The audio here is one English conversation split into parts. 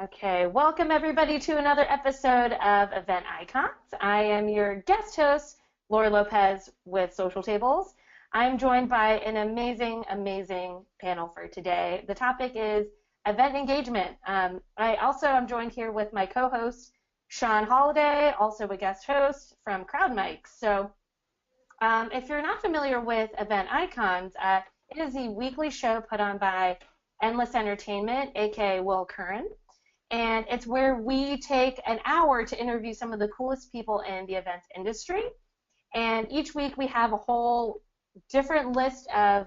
Okay, welcome everybody to another episode of Event Icons. I am your guest host, Laura Lopez with Social Tables. I'm joined by an amazing panel for today. The topic is event engagement. I also am joined here with my co-host, Sean Holliday, also a guest host from CrowdMics. So if you're not familiar with Event Icons, it is a weekly show put on by Endless Entertainment, aka Will Curran. And it's where we take an hour to interview some of the coolest people in the events industry. And each week we have a whole different list of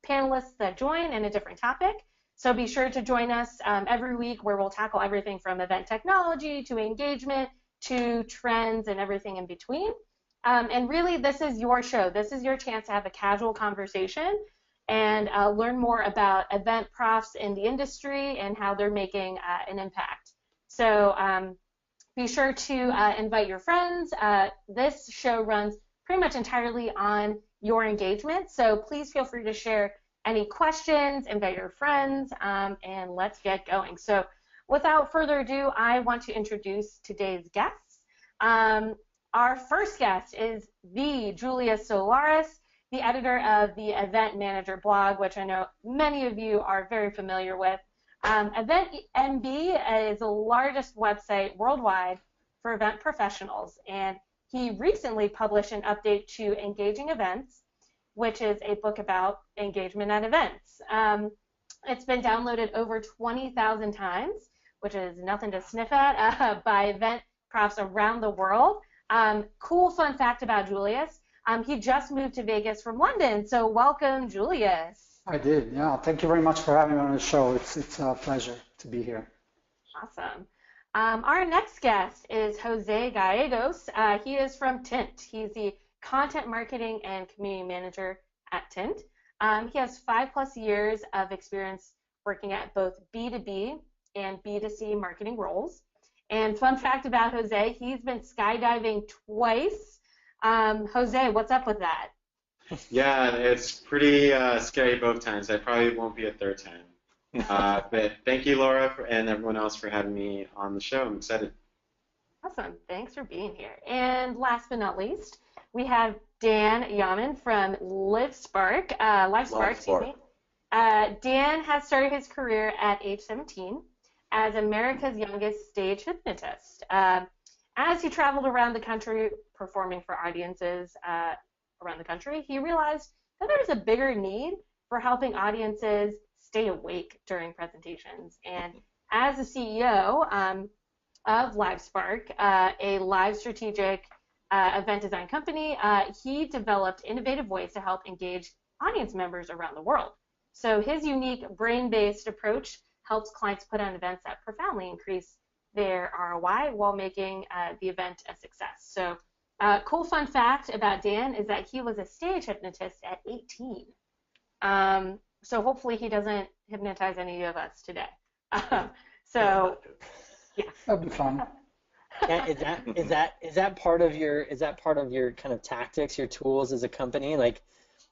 panelists that join in a different topic. So be sure to join us every week where we'll tackle everything from event technology to engagement to trends and everything in between. And really, this is your show. This is your chance to have a casual conversation and learn more about event profs in the industry and how they're making an impact. So be sure to invite your friends. This show runs pretty much entirely on your engagement, so please feel free to share any questions, invite your friends, and let's get going. So without further ado, I want to introduce today's guests. Our first guest is the Julius Solaris, the editor of the Event Manager blog, which I know many of you are very familiar with. Event MB is the largest website worldwide for event professionals, and he recently published an update to Engaging Events, which is a book about engagement at events. It's been downloaded over 20,000 times, which is nothing to sniff at, by event profs around the world. Cool fun fact about Julius. He just moved to Vegas from London, so welcome, Julius. I did, yeah. Thank you very much for having me on the show. It's a pleasure to be here. Awesome. Our next guest is Jose Gallegos. He is from TINT. He's the Content Marketing and Community Manager at TINT. He has 5+ years of experience working at both B2B and B2C marketing roles. And fun fact about Jose, he's been skydiving twice. Jose, what's up with that? Yeah, it's pretty scary both times. I probably won't be a third time. But thank you, Laura, and everyone else for having me on the show. I'm excited. Awesome. Thanks for being here. And last but not least, we have Dan Yaman from LiveSpark. Excuse me. Dan has started his career at age 17 as America's youngest stage hypnotist. As he traveled around the country performing for audiences around the country, he realized that there was a bigger need for helping audiences stay awake during presentations. And as the CEO of LiveSpark, a live strategic event design company, he developed innovative ways to help engage audience members around the world. So his unique brain-based approach helps clients put on events that profoundly increase their ROI while making the event a success. So cool fun fact about Dan is that he was a stage hypnotist at 18. So hopefully he doesn't hypnotize any of us today. So yeah, That'd be fun. Is that part of your kind of tactics, your tools as a company? Like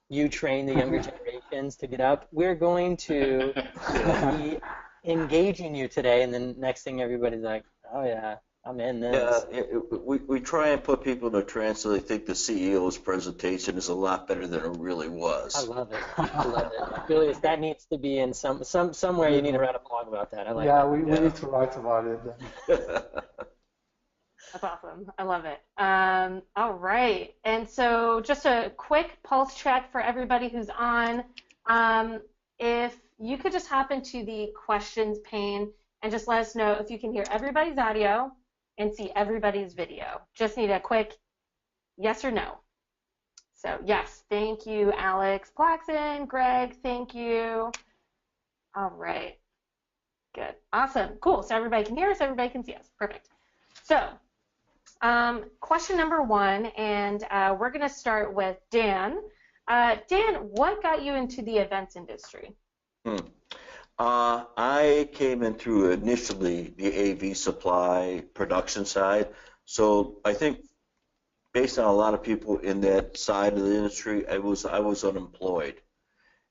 you train the younger generations to get up. We're going to be engaging you today, and then next thing everybody's like, oh yeah, I'm in this. Yeah, we try and put people in a trance so they think the CEO's presentation is a lot better than it really was. I love it. I love it. Julius, that needs to be in somewhere. You need to write a blog about that. I like yeah, that. we need to write about it then. that's awesome. I love it. All right. And so just a quick pulse check for everybody who's on. If you could just hop into the questions pane and just let us know if you can hear everybody's audio and see everybody's video. Just need a quick yes or no. So yes, thank you, Alex Plaxton, Greg, thank you. All right, good, awesome, cool. So everybody can hear us, everybody can see us, perfect. So question number one, and we're gonna start with Dan. Dan, what got you into the events industry? I came in through initially the AV supply production side, so I think based on a lot of people in that side of the industry, I was unemployed,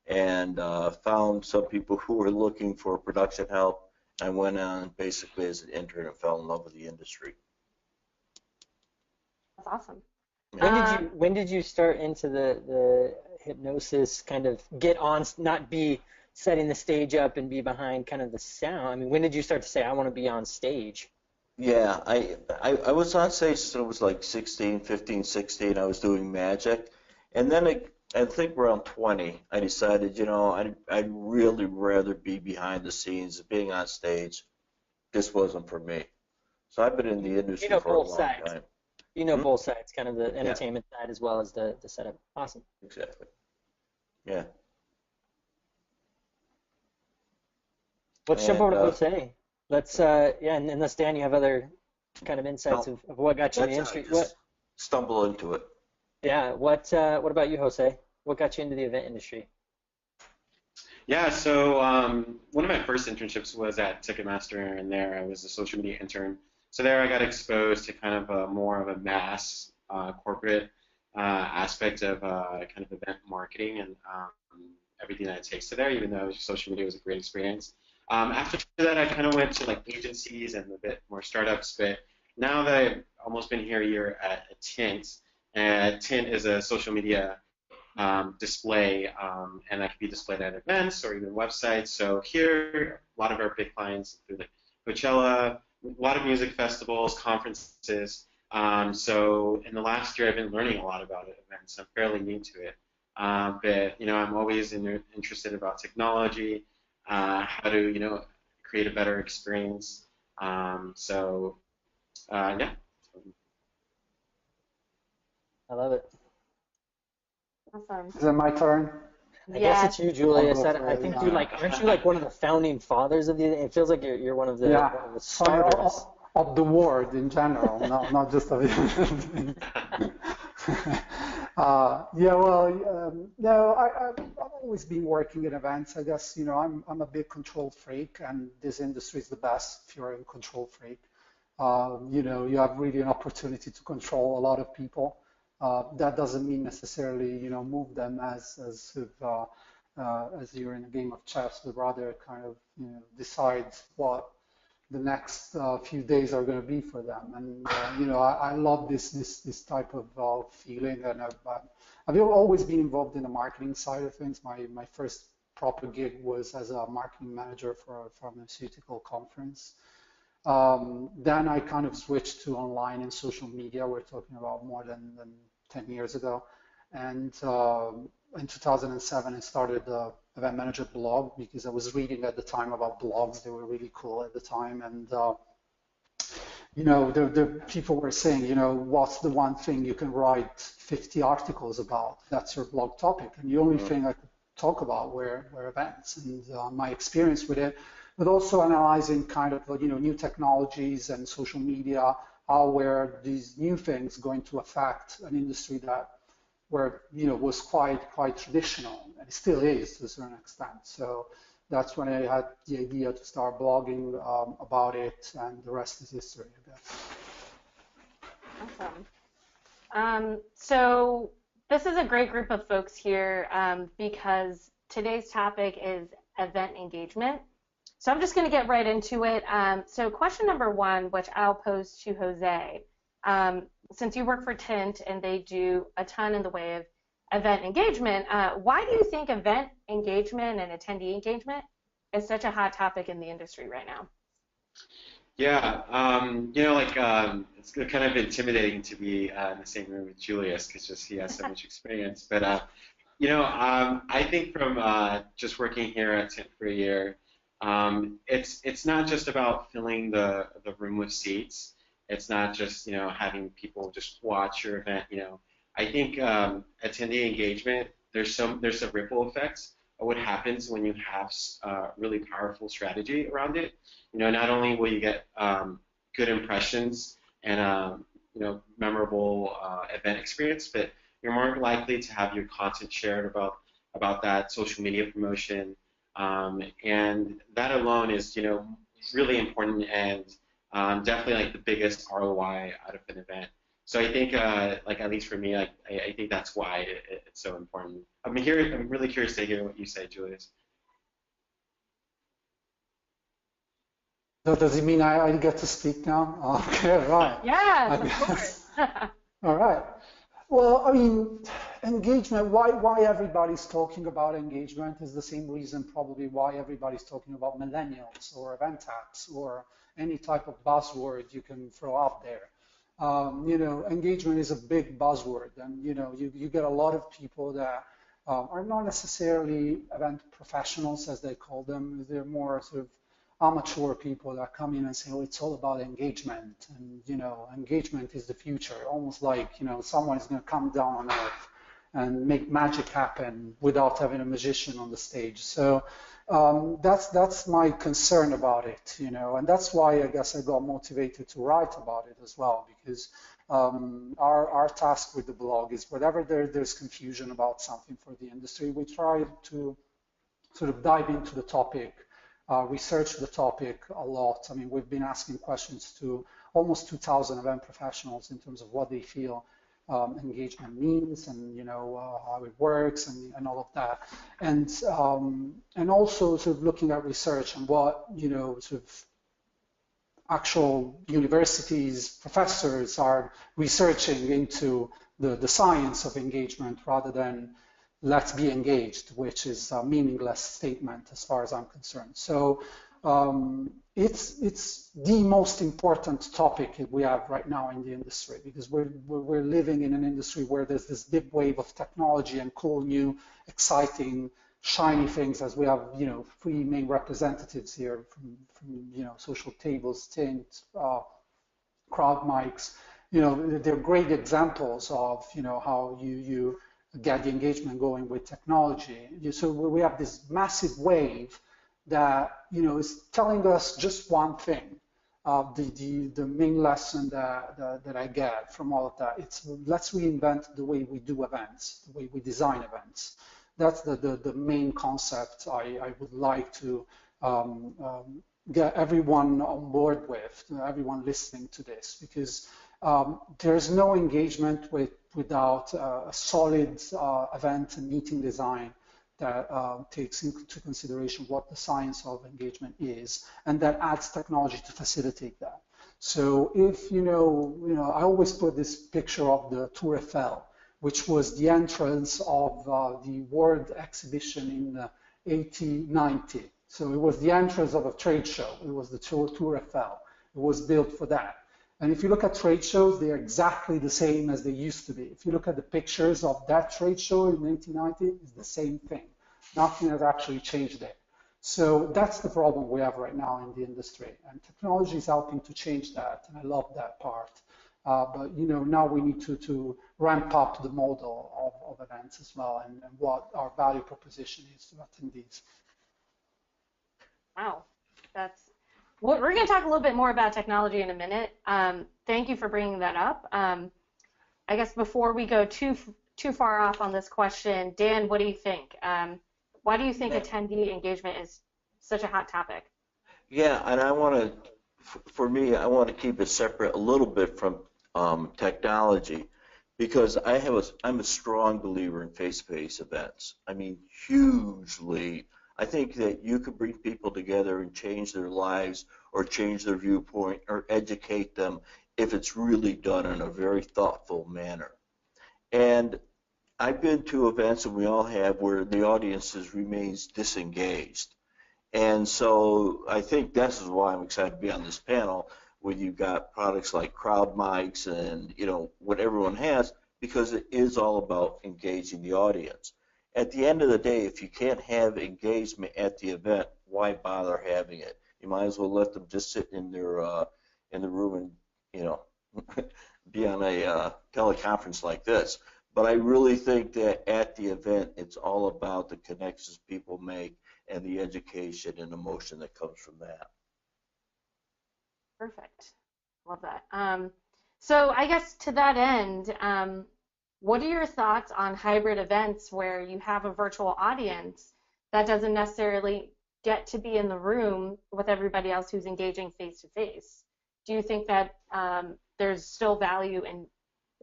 and found some people who were looking for production help, I went on basically as an intern and fell in love with the industry. That's awesome. When did you start into the hypnosis kind of get on, not be setting the stage up and be behind kind of the sound? I mean, when did you start to say, I want to be on stage? Yeah, I was on stage since I was like 16, 15, 16. I was doing magic. And then I think around 20, I decided, I'd really rather be behind the scenes. Being on stage just wasn't for me. So I've been in the industry for a long time. You know both sides, kind of the entertainment side as well as the setup. Awesome. Exactly. Yeah. Let's jump over to Jose. Let's and unless Dan, you have other kind of insights of what got you in the industry. What stumble into it. Yeah. What about you, Jose? What got you into the event industry? Yeah, so one of my first internships was at Ticketmaster, and there I was a social media intern. So there I got exposed to kind of more of a mass corporate aspect of kind of event marketing and everything that it takes to there, even though social media was a great experience. After that, I kind of went to like agencies and a bit more startups, but now that I've almost been here a year at TINT, TINT is a social media display, and that can be displayed at events or even websites. So here, a lot of our big clients include like Coachella, a lot of music festivals, conferences. So in the last year, I've been learning a lot about events. I'm fairly new to it, but I'm always interested about technology, how to create a better experience. Yeah. I love it. Awesome. Is it my turn? I guess it's you, Julius. I'll I think aren't you like one of the founding fathers of the? It feels like you're one of the starters of the world in general, not just of it. No, I've always been working in events. I guess I'm a big control freak, and this industry is the best if you're a control freak. You have really an opportunity to control a lot of people. That doesn't mean necessarily move them as you're in a game of chess, but rather kind of decide what the next few days are going to be for them. And I love this type of feeling, and I've always been involved in the marketing side of things. My first proper gig was as a marketing manager for a pharmaceutical conference. Then I kind of switched to online and social media. We're talking about more than 10 years ago. And in 2007, I started the Event Manager blog because I was reading at the time about blogs. They were really cool at the time. And, the people were saying, what's the one thing you can write 50 articles about? That's your blog topic. And the only thing I could talk about were events and my experience with it, but also analyzing kind of new technologies and social media, how were these new things going to affect an industry that was quite traditional, and it still is to a certain extent. So that's when I had the idea to start blogging about it, and the rest is history, I guess. Awesome. So this is a great group of folks here because today's topic is event engagement. So I'm just going to get right into it. So question number one, which I'll pose to Jose, since you work for TINT and they do a ton in the way of event engagement, why do you think event engagement and attendee engagement is such a hot topic in the industry right now? Yeah, it's kind of intimidating to be in the same room with Julius because he has so much experience. But I think from just working here at TINT for a year, it's not just about filling the room with seats. It's not just having people just watch your event. I think attendee engagement, there's a ripple effect of what happens when you have really powerful strategy around it. Not only will you get good impressions and memorable event experience, but you're more likely to have your content shared about that social media promotion. And that alone is, really important and definitely like the biggest ROI out of an event. So I think, at least for me, I think that's why it's so important. I'm really curious to hear what you say, Julius. Does it mean I get to speak now? Okay, right. Yes, of course. All right. Well, I mean, engagement, why everybody's talking about engagement is the same reason probably why everybody's talking about millennials or event apps or any type of buzzword you can throw out there. You know, engagement is a big buzzword, and you know, you get a lot of people that are not necessarily event professionals, as they call them. They're more sort of amateur people that come in and say, oh, it's all about engagement, and you know, engagement is the future, almost like, you know, someone is going to come down on earth and make magic happen without having a magician on the stage. So that's my concern about it, you know, and that's why I guess I got motivated to write about it as well, because our task with the blog is whenever there's confusion about something for the industry, we try to sort of dive into the topic, research the topic a lot. I mean, we've been asking questions to almost 2,000 event professionals in terms of what they feel engagement means, and you know, how it works, and all of that, and also sort of looking at research and what, you know, sort of actual universities, professors are researching into the science of engagement, rather than let's be engaged, which is a meaningless statement as far as I'm concerned. So it's the most important topic we have right now in the industry, because we're living in an industry where there's this big wave of technology and cool, new, exciting, shiny things, as we have, you know, three main representatives here from you know, Social Tables, TINT, Crowd Mics. You know, they're great examples of, you know, how you get the engagement going with technology. So we have this massive wave that, you know, is telling us just one thing. The main lesson that I get from all of that, it's let's reinvent the way we do events, the way we design events. That's the main concept I would like to get everyone on board with, everyone listening to this, because there's no engagement without a solid event and meeting design that takes into consideration what the science of engagement is, and that adds technology to facilitate that. So if, you know, I always put this picture of the Tour Eiffel, which was the entrance of the World Exhibition in 1890. So it was the entrance of a trade show. It was the Tour Eiffel. It was built for that. And if you look at trade shows, they are exactly the same as they used to be. If you look at the pictures of that trade show in 1990, it's the same thing. Nothing has actually changed there. So that's the problem we have right now in the industry. And technology is helping to change that, and I love that part. But you know, now we need to ramp up the model of events as well, and what our value proposition is to attendees. Wow, we're going to talk a little bit more about technology in a minute. Thank you for bringing that up. I guess before we go too far off on this question, Dan, what do you think? Why do you think attendee engagement is such a hot topic? Yeah, and I want to, for me, I want to keep it separate a little bit from technology, because I'm a strong believer in face-to-face events. I mean, hugely. I think that you could bring people together and change their lives or change their viewpoint or educate them if it's really done in a very thoughtful manner. And I've been to events, and we all have, where the audience remains disengaged. And so I think this is why I'm excited to be on this panel, where you've got products like Crowd Mics and, you know, what everyone has, because it is all about engaging the audience. At the end of the day, if you can't have engagement at the event, why bother having it? You might as well let them just sit in their in the room and, you know, be on a teleconference like this. But I really think that at the event, it's all about the connections people make and the education and emotion that comes from that. Perfect. Love that. So I guess to that end, what are your thoughts on hybrid events where you have a virtual audience that doesn't necessarily get to be in the room with everybody else who's engaging face-to-face? Do you think that there's still value in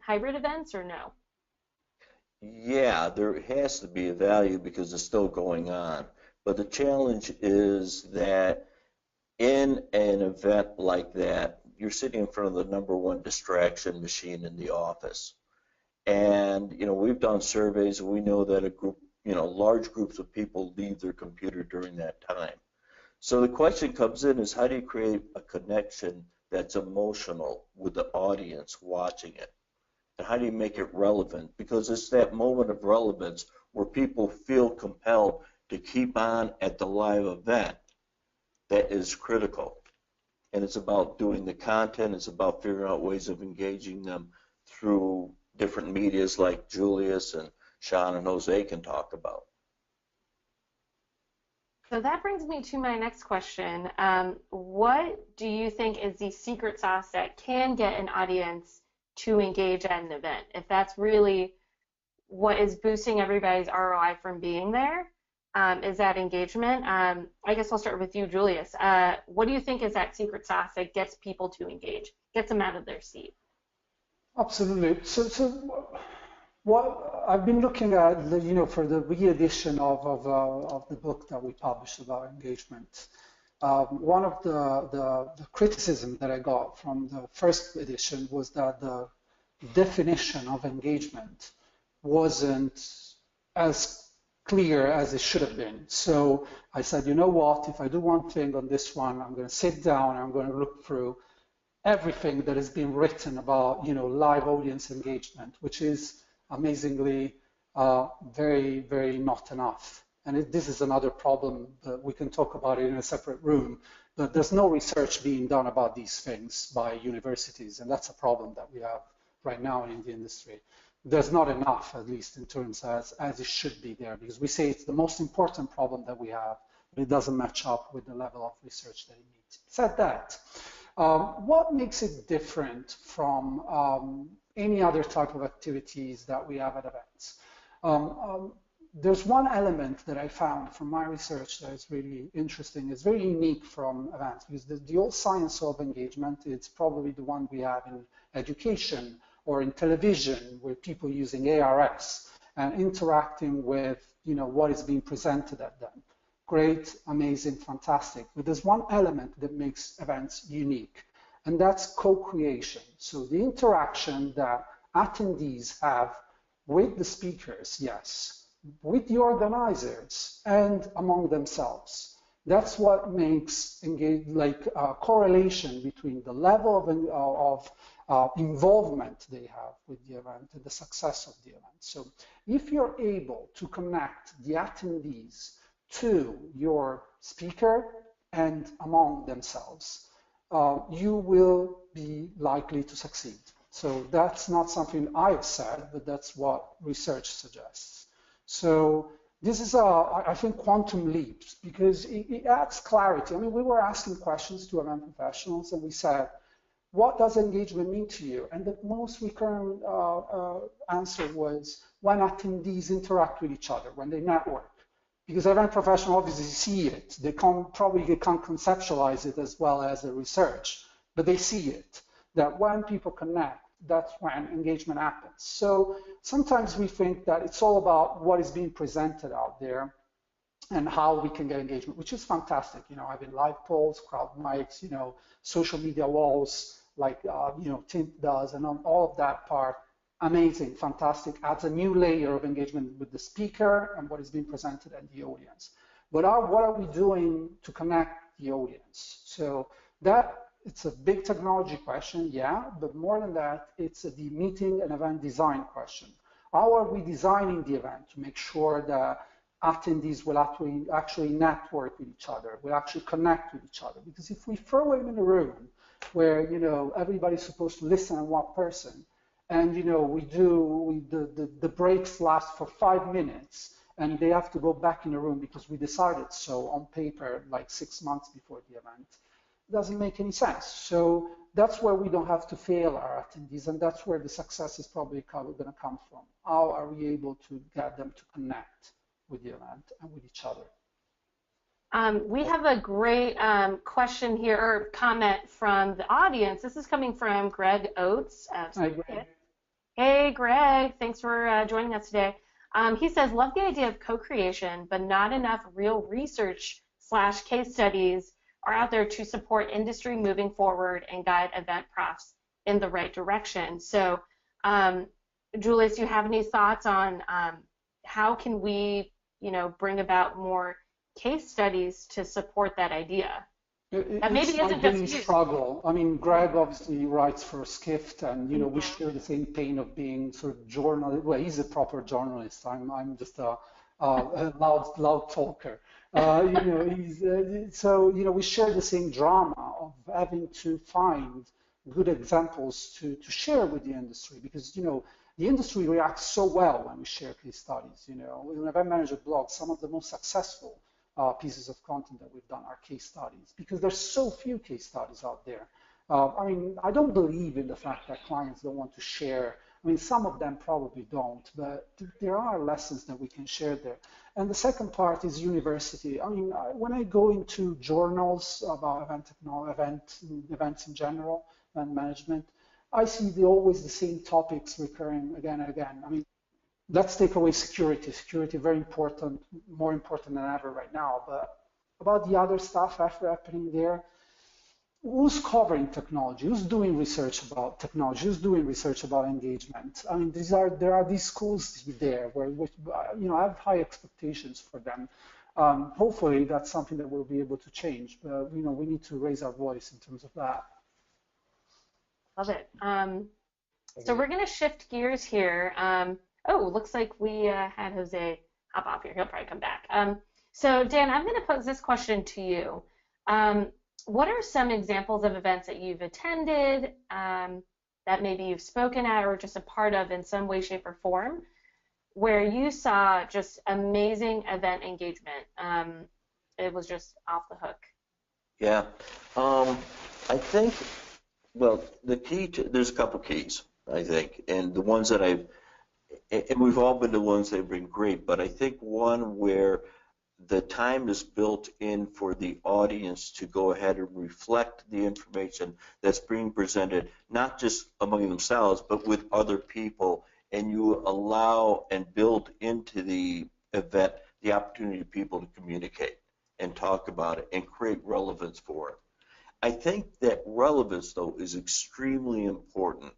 hybrid events, or no? Yeah, there has to be a value because it's still going on. But the challenge is that in an event like that, you're sitting in front of the #1 distraction machine in the office. And, we've done surveys and we know that a group, large groups of people leave their computer during that time. So the question comes in is, how do you create a connection that's emotional with the audience watching it? And how do you make it relevant? Because it's that moment of relevance where people feel compelled to keep on at the live event that is critical. And it's about doing the content. It's about figuring out ways of engaging them through different medias like Julius and Sean and Jose can talk about. So that brings me to my next question. What do you think is the secret sauce that can get an audience to engage at an event? If that's really what is boosting everybody's ROI from being there, is that engagement? I guess I'll start with you, Julius. What do you think is that secret sauce that gets people to engage, gets them out of their seat? Absolutely. So what I've been looking at, for the re-edition of the book that we published about engagement. One of the criticism that I got from the first edition was that the definition of engagement wasn't as clear as it should have been. So I said, you know what, if I do one thing on this one, I'm going to sit down and I'm going to look through everything that has been written about, live audience engagement, which is amazingly very, very not enough. And this is another problem that we can talk about it in a separate room, but there's no research being done about these things by universities, and that's a problem that we have right now in the industry. There's not enough, at least in terms as it should be there, because we say it's the most important problem that we have, but it doesn't match up with the level of research that it needs. Said that, what makes it different from any other type of activities that we have at events? There's one element that I found from my research that is really interesting. It's very unique from events, because the old science of engagement, it's probably the one we have in education or in television, where people using ARS and interacting with what is being presented at them. Great, amazing, fantastic. But there's one element that makes events unique, and that's co-creation. So the interaction that attendees have with the speakers, yes, with the organizers and among themselves. That's what makes correlation between the level of involvement they have with the event and the success of the event. So if you're able to connect the attendees to your speaker and among themselves, you will be likely to succeed. So that's not something I've said, but that's what research suggests. So this is, I think, quantum leaps, because it adds clarity. I mean, we were asking questions to event professionals, and we said, what does engagement mean to you? And the most recurrent answer was when attendees interact with each other, when they network. Because event professionals obviously see it. They can't conceptualize it as well as the research, but they see it, that when people connect, that's when engagement happens. So sometimes we think that it's all about what is being presented out there and how we can get engagement, which is fantastic. Having live polls, crowd mics, social media walls like TINT does, and all of that part, amazing, fantastic, adds a new layer of engagement with the speaker and what is being presented and the audience. But what are we doing to connect the audience? So that, it's a big technology question, yeah, but more than that, it's the meeting and event design question. How are we designing the event to make sure that attendees will actually network with each other, will actually connect with each other? Because if we throw them in a room where everybody's supposed to listen to one person, and the breaks last for 5 minutes, and they have to go back in the room because we decided so on paper like 6 months before the event, doesn't make any sense. So that's where we don't have to fail our attendees, and that's where the success is probably going to come from. How are we able to get them to connect with the event and with each other? We have a great question here, or comment from the audience. This is coming from Greg Oates. Hi, Greg. Hey, Greg. Thanks for joining us today. He says, love the idea of co-creation, but not enough real research / case studies are out there to support industry moving forward and guide event profs in the right direction. So, Julius, do you have any thoughts on how can we, bring about more case studies to support that idea? That maybe isn't just you. Struggle. I mean, Greg obviously writes for Skift, and we share the same pain of being sort of journalist. Well, he's a proper journalist. I'm just a loud talker. So we share the same drama of having to find good examples to share with the industry, because the industry reacts so well when we share case studies. In an event manager blog, some of the most successful pieces of content that we've done are case studies, because there's so few case studies out there. I mean, I don't believe in the fact that clients don't want to share. I mean, some of them probably don't, but there are lessons that we can share there. And the second part is university. I mean, when I go into journals about events in general, and management, I see always the same topics recurring again and again. I mean, let's take away security. Security, very important, more important than ever right now. But about the other stuff happening there, who's covering technology? Who's doing research about technology? Who's doing research about engagement? I mean, there are these schools there where I have high expectations for them. Hopefully, that's something that we'll be able to change. But we need to raise our voice in terms of that. Love it. So we're going to shift gears here. Looks like we had Jose hop off here. He'll probably come back. So Dan, I'm going to pose this question to you. What are some examples of events that you've attended, that maybe you've spoken at or just a part of in some way, shape, or form, where you saw just amazing event engagement? It was just off the hook. Yeah. I think, well, there's a couple keys, I think, and the ones that and we've all been the ones that have been great, but I think one where the time is built in for the audience to go ahead and reflect the information that's being presented, not just among themselves, but with other people, and you allow and build into the event the opportunity for people to communicate and talk about it and create relevance for it. I think that relevance, though, is extremely important,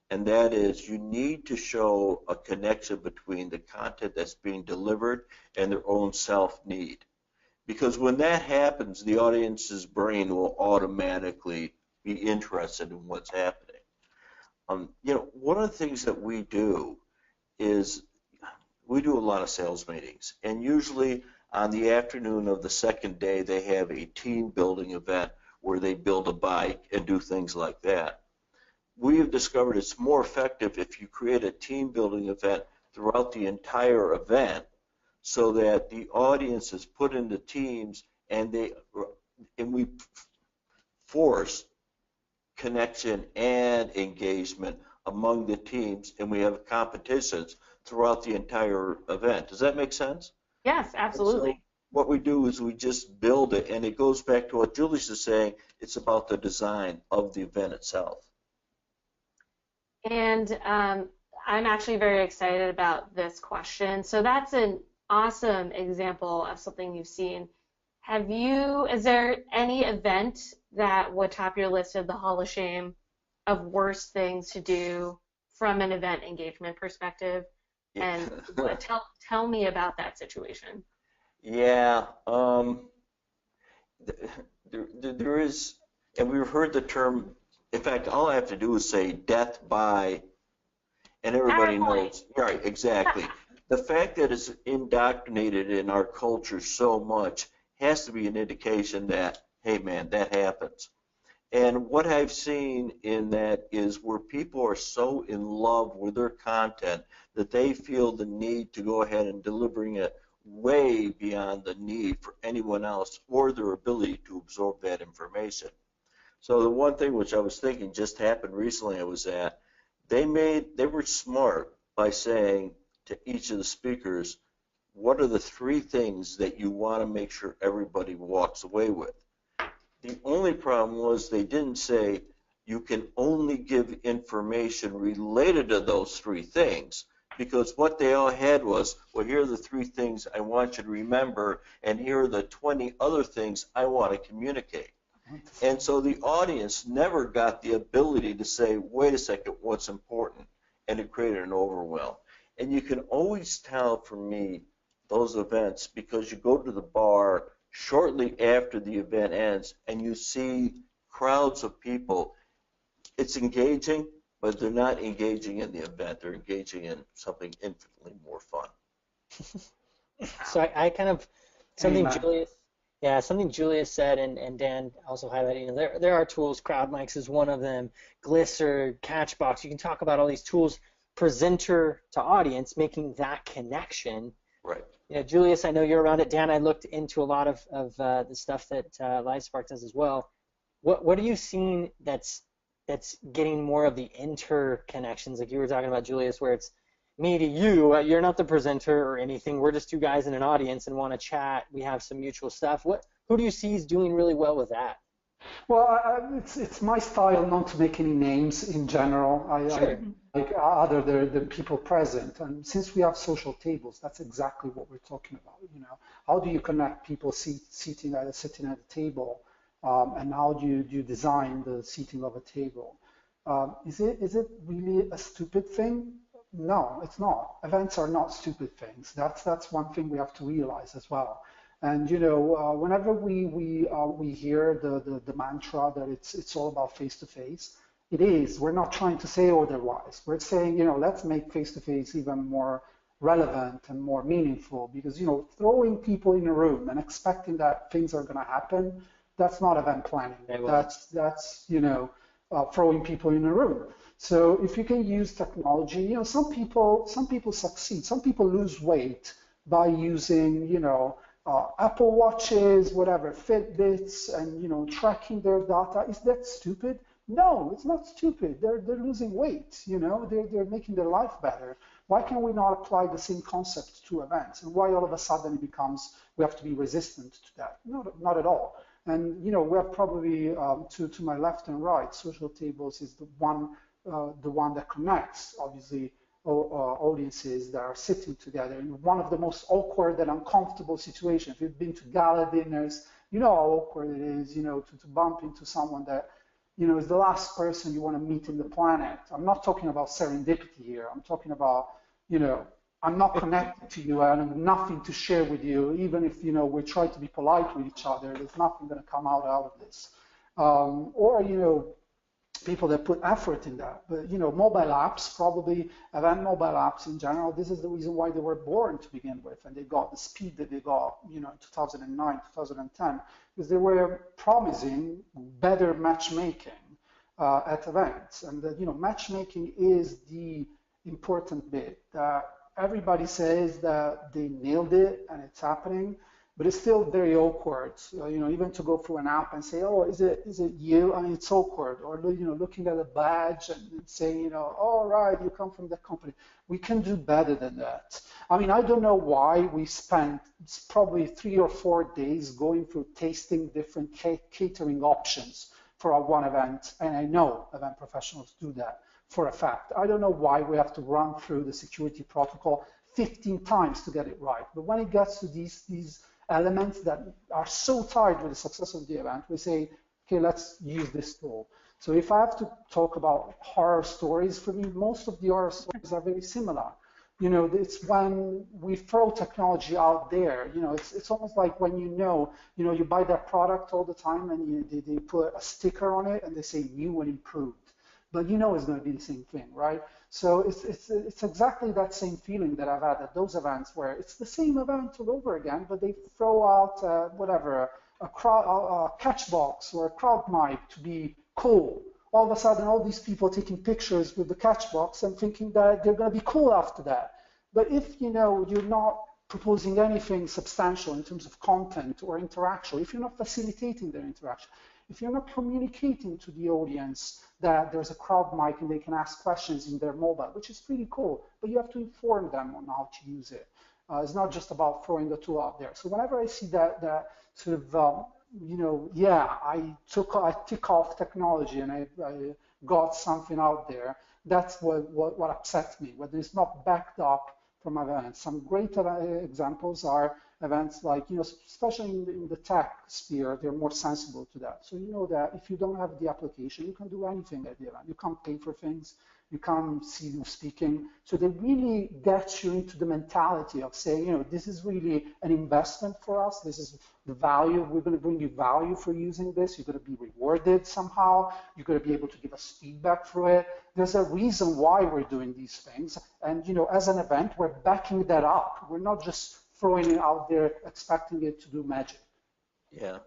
and that is you need to show a connection between the content that's being delivered and their own self-need. Because when that happens, the audience's brain will automatically be interested in what's happening. One of the things that we do is we do a lot of sales meetings, and usually on the afternoon of the second day, they have a team building event where they build a bike and do things like that. We have discovered it's more effective if you create a team building event throughout the entire event so that the audience is put into teams and we force connection and engagement among the teams, and we have competitions throughout the entire event. Does that make sense? Yes, absolutely. So what we do is we just build it, and it goes back to what Julius is saying. It's about the design of the event itself. And I'm actually very excited about this question. So that's an awesome example of something you've seen. Is there any event that would top your list of the Hall of Shame of worst things to do from an event engagement perspective? And tell me about that situation. Yeah, there is, and we've heard the term. In fact, all I have to do is say death by, and everybody knows. Right, exactly. The fact that it's indoctrinated in our culture so much has to be an indication that, hey man, that happens. And what I've seen in that is where people are so in love with their content that they feel the need to go ahead and delivering it way beyond the need for anyone else or their ability to absorb that information. So the one thing which I was thinking just happened recently I was at, they were smart by saying to each of the speakers, what are the 3 things that you want to make sure everybody walks away with? The only problem was they didn't say you can only give information related to those 3 things, because what they all had was, well, here are the 3 things I want you to remember, and here are the 20 other things I want to communicate. And so the audience never got the ability to say, wait a second, what's important? And it created an overwhelm. And you can always tell for me those events because you go to the bar shortly after the event ends and you see crowds of people. It's engaging, but they're not engaging in the event. They're engaging in something infinitely more fun. So I kind of, something Amen. Julius said, and Dan also highlighted, you know, there are tools, crowd mics is one of them, Glisser, Catchbox. You can talk about all these tools, presenter to audience, making that connection. Right. You know, Julius, I know you're around it. Dan, I looked into a lot of the stuff that LiveSpark does as well. What are you seeing that's getting more of the interconnections, like you were talking about, Julius, where it's me to you, you're not the presenter or anything, we're just two guys in an audience and want to chat, we have some mutual stuff. Who do you see is doing really well with that? Well, it's my style not to make any names in general. Sure. Like other the people present, and since we have social tables, that's exactly what we're talking about. You know, how do you connect people sitting at a table, and how do you design the seating of a table? Is it really a stupid thing? No, it's not. Events are not stupid things. That's one thing we have to realize as well. And you know, whenever we hear the mantra that it's all about face-to-face, it is. We're not trying to say otherwise. We're saying, you know, let's make face-to-face even more relevant and more meaningful, because you know, throwing people in a room and expecting that things are going to happen, that's not event planning. That's you know, throwing people in a room. So if you can use technology, you know, some people succeed. Some people lose weight by using, you know, Apple Watches, whatever, Fitbits, and you know, tracking their data. Is that stupid? No, it's not stupid. They're losing weight. You know, they're making their life better. Why can we not apply the same concept to events? And why all of a sudden it becomes we have to be resistant to that? Not at all. And you know, we have probably to my left and right, social tables is the one that connects, obviously, audiences that are sitting together in one of the most awkward and uncomfortable situations. If you've been to gala dinners, you know how awkward it is, you know, to bump into someone that, you know, is the last person you want to meet in the planet. I'm not talking about serendipity here. I'm talking about, you know, I'm not connected to you and I have nothing to share with you, even if, you know, we try to be polite with each other, there's nothing going to come out of this. Or, you know, people that put effort in that. But, you know, mobile apps, probably event mobile apps in general, this is the reason why they were born to begin with. And they got the speed that they got, you know, in 2009, 2010, because they were promising better matchmaking at events. And, you know, matchmaking is the important bit. Everybody says that they nailed it and it's happening, but it's still very awkward. You know, even to go through an app and say, oh, is it you? I mean, it's awkward. Or, you know, looking at a badge and saying, you know, oh, right, you come from that company. We can do better than that. I mean, I don't know why we spent probably 3 or 4 days going through tasting different catering options for our one event. And I know event professionals do that for a fact. I don't know why we have to run through the security protocol 15 times to get it right. But when it gets to these elements that are so tied with the success of the event, we say, okay, let's use this tool. So if I have to talk about horror stories, for me, most of the horror stories are very similar. You know, it's when we throw technology out there, you know, it's almost like when you buy that product all the time and they put a sticker on it and they say new and improved. But you know it's going to be the same thing, right? So it's exactly that same feeling that I've had at those events where it's the same event all over again, but they throw out a catch box or a crowd mic to be cool. All of a sudden, all these people taking pictures with the catch box and thinking that they're going to be cool after that. But if you know you're not proposing anything substantial in terms of content or interaction, if you're not facilitating their interaction, if you're not communicating to the audience that there's a crowd mic and they can ask questions in their mobile, which is pretty cool, but you have to inform them on how to use it. It's not just about throwing the tool out there. So whenever I see that sort of, you know, yeah, I tick off technology and I got something out there, that's what upsets me, whether it's not backed up from events. Some great examples are events like, especially in the tech sphere, they're more sensible to that. So you know that if you don't have the application, you can do anything at the event. You can't pay for things. You can't see them speaking. So they really get you into the mentality of saying, this is really an investment for us. This is the value. We're going to bring you value for using this. You're going to be rewarded somehow. You're going to be able to give us feedback through it. There's a reason why we're doing these things. And, as an event, we're backing that up. We're not just throwing it out there, expecting it to do magic. Yeah.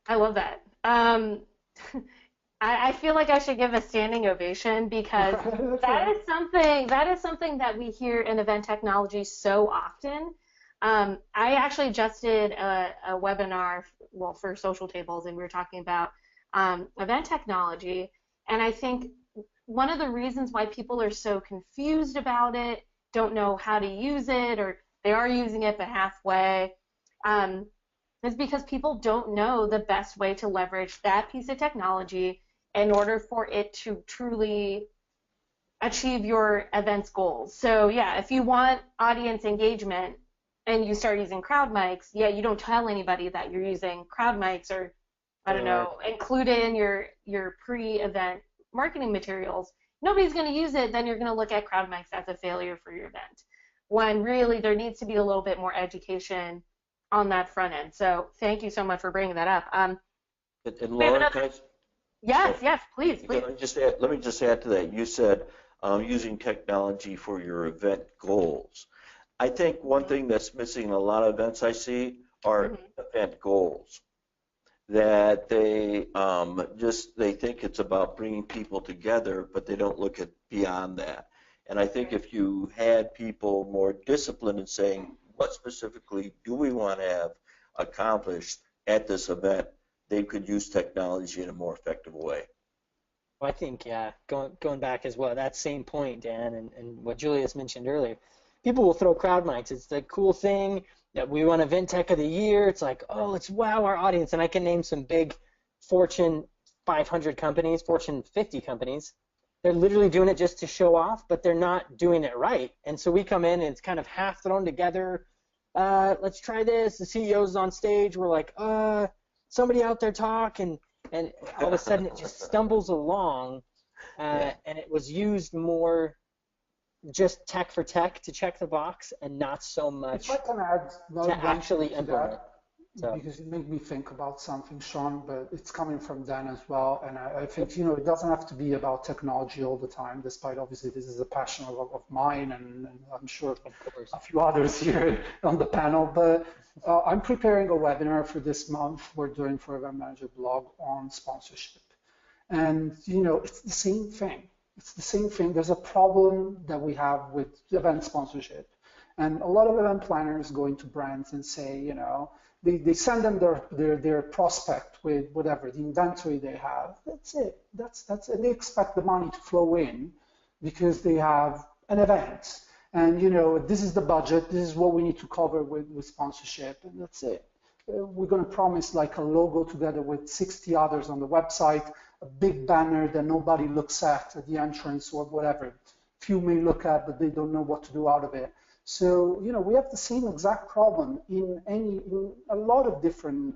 I love that. I feel like I should give a standing ovation because that is something that we hear in event technology so often. I actually just did a webinar, for Social Tables, and we were talking about event technology. And I think one of the reasons why people are so confused about it, don't know how to use it, or they are using it but halfway, is because people don't know the best way to leverage that piece of technology in order for it to truly achieve your event's goals. So yeah, if you want audience engagement and you start using crowd mics, you don't tell anybody that you're using crowd mics, or I don't know, include it in your pre-event marketing materials. Nobody's going to use it, then you're going to look at crowd mics as a failure for your event, when really there needs to be a little bit more education on that front end. So thank you so much for bringing that up. And Laura, Yes, please. Let me just add to that. You said using technology for your event goals. I think one thing that's missing in a lot of events I see are event goals. That they think it's about bringing people together, but they don't look at beyond that. And I think if you had people more disciplined in saying, what specifically do we want to have accomplished at this event, they could use technology in a more effective way. Well, I think, going back as well, that same point, Dan, and what Julius mentioned earlier, people will throw crowd mics. It's the cool thing that we won Event Tech of the Year. It's like, let's wow our audience. And I can name some big Fortune 500 companies, Fortune 50 companies. They're literally doing it just to show off, but they're not doing it right. And so we come in and it's kind of half thrown together. Let's try this. The CEO's on stage. We're like, somebody out there talk, and all of a sudden it just stumbles along, and it was used more just tech for tech to check the box, and not so much if I can add to actually implement. So. Because it made me think about something, Sean, but it's coming from Dan as well, and I think, it doesn't have to be about technology all the time, despite obviously this is a passion of mine, and I'm sure a few others here on the panel, but I'm preparing a webinar for this month we're doing for Event Manager blog on sponsorship. And, it's the same thing. It's the same thing. There's a problem that we have with event sponsorship. And a lot of event planners go into brands and say, they send them their prospect with whatever, the inventory they have. That's it. That's and they expect the money to flow in because they have an event. And, this is the budget. This is what we need to cover with sponsorship. And that's it. We're going to promise like a logo together with 60 others on the website, a big banner that nobody looks at the entrance or whatever. Few may look at, but they don't know what to do out of it. So, we have the same exact problem in a lot of different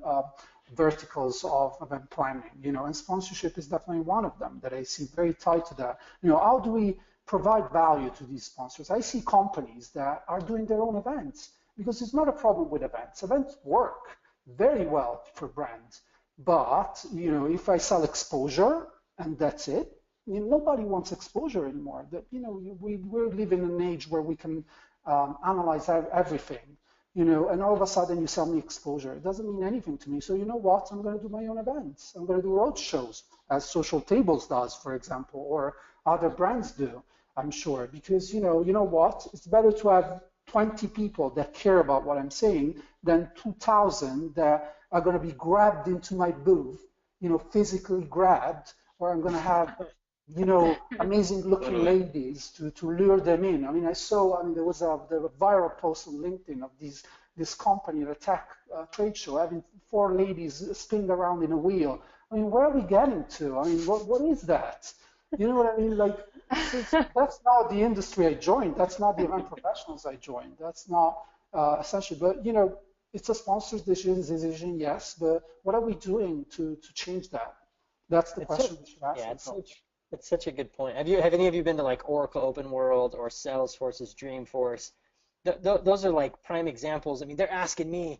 verticals of event planning, and sponsorship is definitely one of them that I see very tied to that. How do we provide value to these sponsors? I see companies that are doing their own events because it's not a problem with events. Events work very well for brands, but, if I sell exposure and that's it, nobody wants exposure anymore. That, we're living in an age where we can analyze everything, and all of a sudden you sell me exposure. It doesn't mean anything to me. So you know what? I'm going to do my own events. I'm going to do road shows, as Social Tables does, for example, or other brands do, I'm sure. Because, you know what? It's better to have 20 people that care about what I'm saying than 2,000 that are going to be grabbed into my booth, physically grabbed, or I'm going to have amazing looking ladies to lure them in. I mean, there was a viral post on LinkedIn of this company at a tech trade show having 4 ladies spinning around in a wheel. I mean, where are we getting to? I mean, what is that? You know what I mean? Like, that's not the industry I joined. That's not the event professionals I joined. That's not essentially, but it's a sponsor's decision, yes, but what are we doing to change that? That's the question we should ask ourselves. It's such a good point. Have any of you been to like Oracle Open World or Salesforce's Dreamforce? Those are like prime examples. I mean, they're asking me,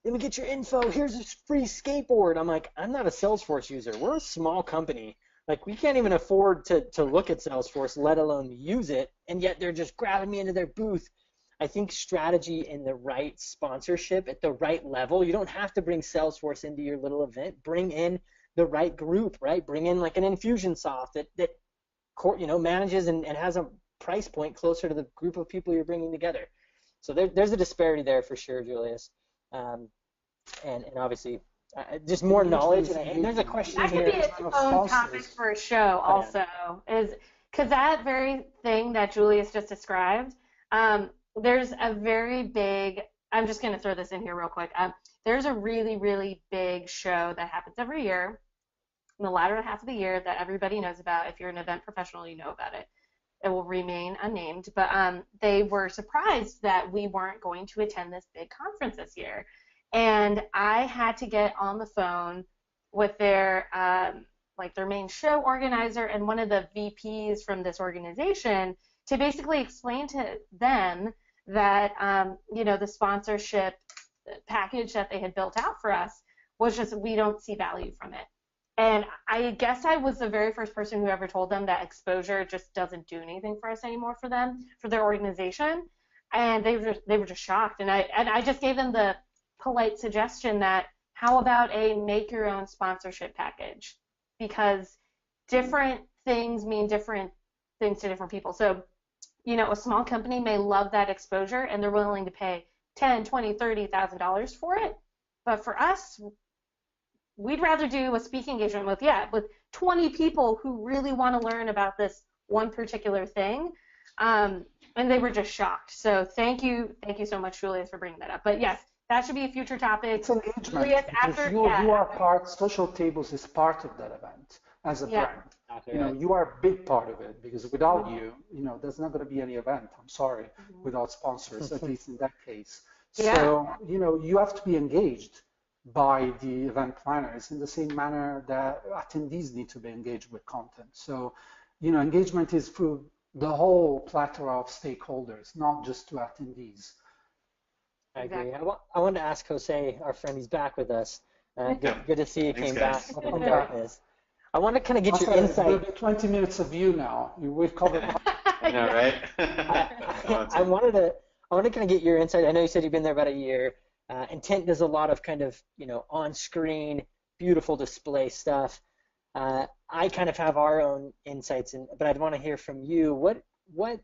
let me get your info. Here's a free skateboard. I'm like, I'm not a Salesforce user. We're a small company. Like, we can't even afford to look at Salesforce, let alone use it. And yet they're just grabbing me into their booth. I think strategy and the right sponsorship at the right level. You don't have to bring Salesforce into your little event. Bring in the right group, right? Bring in like an Infusionsoft that manages and has a price point closer to the group of people you're bringing together. So there's a disparity there for sure, Julius. And obviously, just more knowledge. And there's a question that here. That could be its own topic for a show also, is because that very thing that Julius just described, there's a very big, I'm just going to throw this in here real quick. There's a really, really big show that happens every year in the latter half of the year that everybody knows about. If you're an event professional, you know about it. It will remain unnamed, but they were surprised that we weren't going to attend this big conference this year. And I had to get on the phone with their main show organizer and one of the VPs from this organization to basically explain to them that the sponsorship package that they had built out for us was just, we don't see value from it. And I guess I was the very first person who ever told them that exposure just doesn't do anything for us anymore, for them, for their organization. And they were just shocked. And I just gave them the polite suggestion that, how about a make your own sponsorship package? Because different things mean different things to different people. So, a small company may love that exposure and they're willing to pay $10,000, $20,000, $30,000 for it. But for us, we'd rather do a speaking engagement with 20 people who really want to learn about this one particular thing. And they were just shocked. So thank you so much, Julius, for bringing that up. But yes, that should be a future topic. It's engagement. Julius, you are part, Social Tables is part of that event as a brand. You are a big part of it, because without you, there's not going to be any event, I'm sorry, without sponsors, at least in that case. So, you have to be engaged by the event planners in the same manner that attendees need to be engaged with content. So, engagement is through the whole plethora of stakeholders, not just to attendees. I agree. I wanted to ask Jose, our friend, he's back with us. Good to see you. Thanks, came back from darkness. I want to kind of get your insight. There'll be 20 minutes of you now. We've covered. I know, right? I want to kind of get your insight. I know you said you've been there about a year. And TINT does a lot of kind of, on-screen, beautiful display stuff. I kind of have our own insights, but I'd want to hear from you. What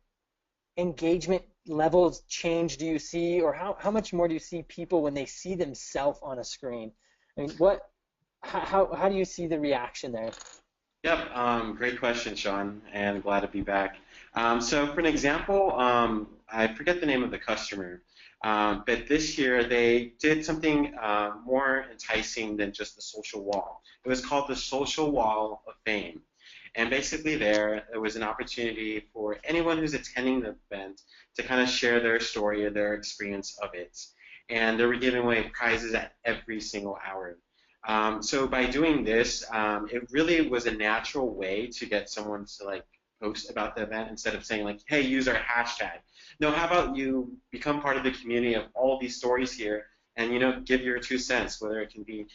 engagement levels change do you see, or how much more do you see people when they see themselves on a screen? I mean, how do you see the reaction there? Yep, great question, Sean, and glad to be back. So for an example, I forget the name of the customer, but this year they did something more enticing than just the social wall. It was called the Social Wall of Fame. And basically there was an opportunity for anyone who's attending the event to kind of share their story or their experience of it. And they were giving away prizes at every single hour. So by doing this, it really was a natural way to get someone to post about the event instead of saying hey, use our hashtag. No, how about you become part of the community of all these stories here and give your 2 cents, whether it can be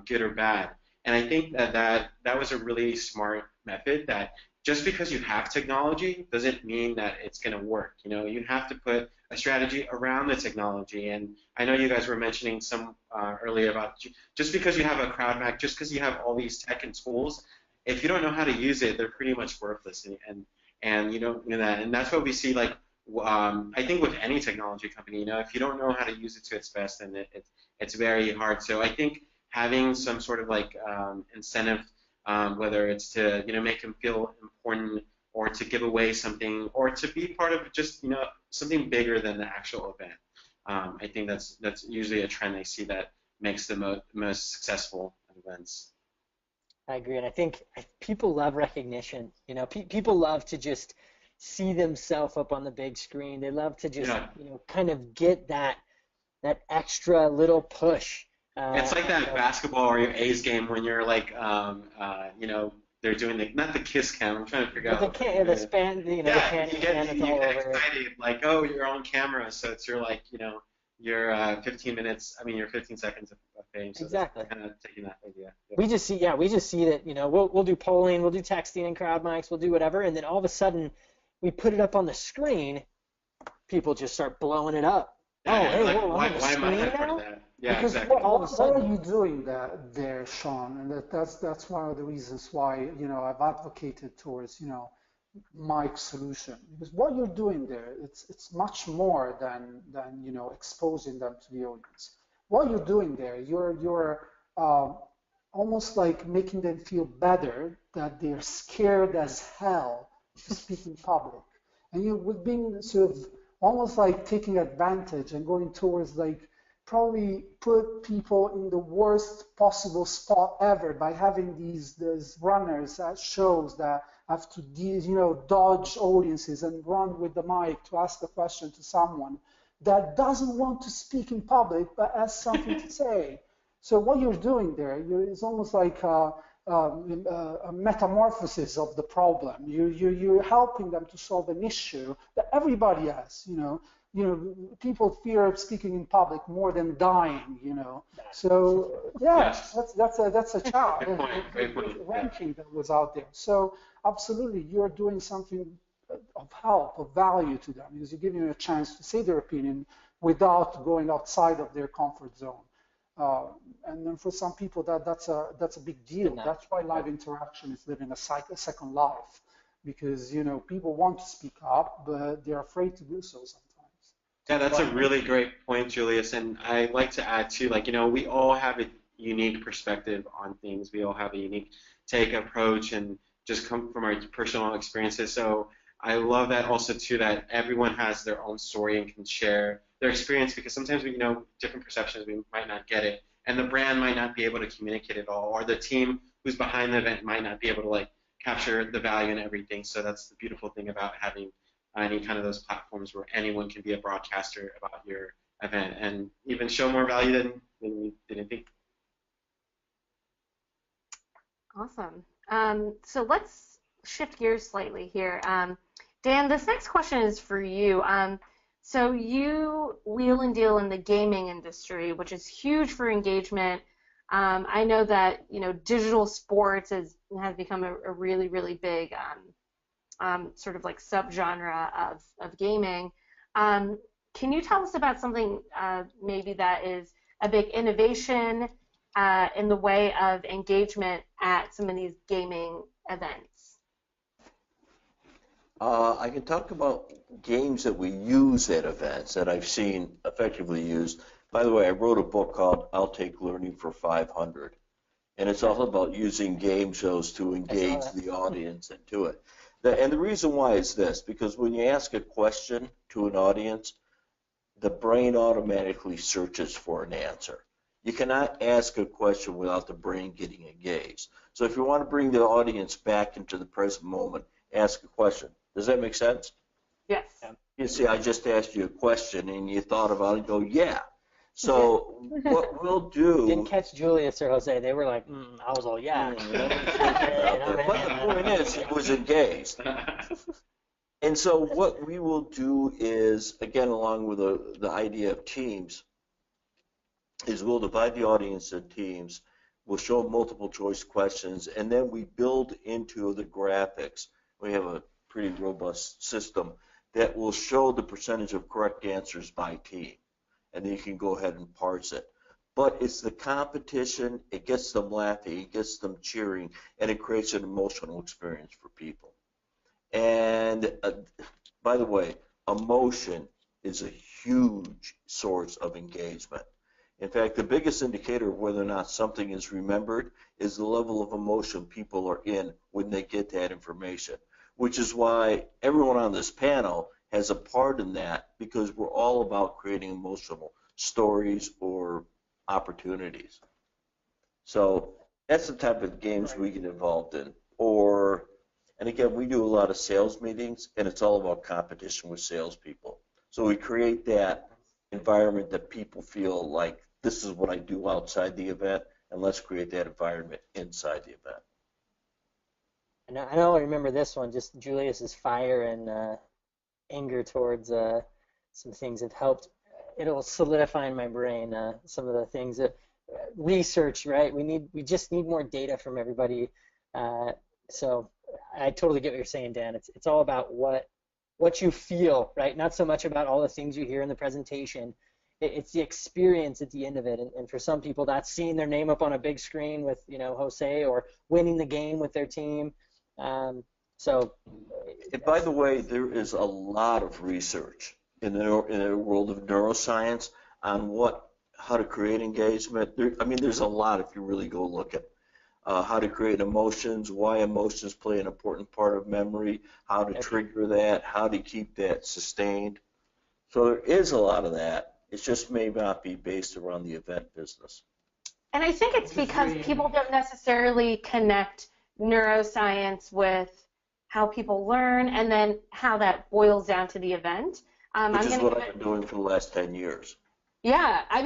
good or bad. And I think that was a really smart method, that just because you have technology doesn't mean that it's going to work. You have to put a strategy around the technology. And I know you guys were mentioning some earlier about just because you have a crowd map, just because you have all these tech and tools, if you don't know how to use it, they're pretty much worthless. And you don't know that. And that's what we see I think with any technology company, if you don't know how to use it to its best, then it's very hard. So I think having some sort of incentive, whether it's to make them feel important, or to give away something, or to be part of just something bigger than the actual event. I think that's usually a trend I see that makes the most successful events. I agree, and I think people love recognition. People love to just see themselves up on the big screen. They love to just kind of get that that extra little push. It's like that basketball or your A's game when you're like, they're doing not the kiss cam. I'm trying to figure out. The span, the pan you that's get all over. excited, like, oh, you're on camera, so it's your like, your 15 minutes. I mean, your 15 seconds of fame. So Exactly. Kind of taking that idea. Yeah. We just see that, we'll do polling, we'll do texting and crowd mics, we'll do whatever, and then all of a sudden we put it up on the screen, people just start blowing it up. Yeah, oh, hey, like, whoa, why on the am I screen not part now? of that? Yeah, Because exactly. all of a what sudden. are you doing there, Sean? And that's one of the reasons why I've advocated towards mic solution, because what you're doing there, it's much more than exposing them to the audience. What you're doing there, you're almost like making them feel better that they're scared as hell to speak in public, and you're being sort of almost like taking advantage and going towards like probably put people in the worst possible spot ever by having these runners at shows that have to dodge audiences and run with the mic to ask a question to someone that doesn't want to speak in public but has something to say. So what you're doing there is almost like a metamorphosis of the problem. You're helping them to solve an issue that everybody has. People fear speaking in public more than dying. So Yes. that's a challenge. Great point. Ranking that was out there. So absolutely, you're doing something of help, of value to them, because you're giving them a chance to say their opinion without going outside of their comfort zone. And then for some people, that's a big deal. That's why live interaction is living a second life, because people want to speak up, but they're afraid to do so sometimes. Yeah, that's a really great point, Julius. And I like to add too, we all have a unique perspective on things. We all have a unique take, approach, and just come from our personal experiences. So I love that also too, that everyone has their own story and can share their experience, because sometimes we different perceptions, we might not get it, and the brand might not be able to communicate it all, or the team who's behind the event might not be able to capture the value and everything. So that's the beautiful thing about having any kind of those platforms where anyone can be a broadcaster about your event and even show more value than we didn't think. Awesome. So let's shift gears slightly here. Dan, this next question is for you. So you wheel and deal in the gaming industry, which is huge for engagement. I know that digital sports has become a really, really big sort of subgenre of gaming. Can you tell us about something maybe that is a big innovation in the way of engagement at some of these gaming events? I can talk about games that we use at events that I've seen effectively used. By the way, I wrote a book called I'll Take Learning for 500, and it's all about using game shows to engage the audience into it. And the reason why is this, because when you ask a question to an audience, the brain automatically searches for an answer. You cannot ask a question without the brain getting engaged. So if you want to bring the audience back into the present moment, ask a question. Does that make sense? Yes. You see, I just asked you a question and you thought about it and go, yeah. So what we'll do... Didn't catch Julius or Jose. They were like, I was all, yeah. But the point is, he was engaged. And so what we will do is, again, along with the idea of teams, is we'll divide the audience in teams. We'll show multiple choice questions, and then we build into the graphics. We have a pretty robust system that will show the percentage of correct answers by team. And then you can go ahead and parse it. But it's the competition, it gets them laughing, it gets them cheering, and it creates an emotional experience for people. And by the way, emotion is a huge source of engagement. In fact, the biggest indicator of whether or not something is remembered is the level of emotion people are in when they get that information, which is why everyone on this panel has a part in that, because we're all about creating emotional stories or opportunities. So that's the type of games we get involved in. And again, we do a lot of sales meetings, and it's all about competition with salespeople. So we create that environment that people feel like this is what I do outside the event, and let's create that environment inside the event. I know I remember this one, just Julius's fire and anger towards some things that helped. It'll solidify in my brain some of the things that research, right? We just need more data from everybody. So I totally get what you're saying, Dan. It's all about what you feel, right? Not so much about all the things you hear in the presentation. It's the experience at the end of it. And for some people, that's seeing their name up on a big screen with, Jose, or winning the game with their team. And by the way, there is a lot of research in the world of neuroscience on how to create engagement. There's a lot if you really go look at how to create emotions, why emotions play an important part of memory, how to trigger that, how to keep that sustained. So there is a lot of that. It just may not be based around the event business. And I think it's because people don't necessarily connect neuroscience with how people learn and then how that boils down to the event. Which is what I've been doing for the last 10 years. Yeah, I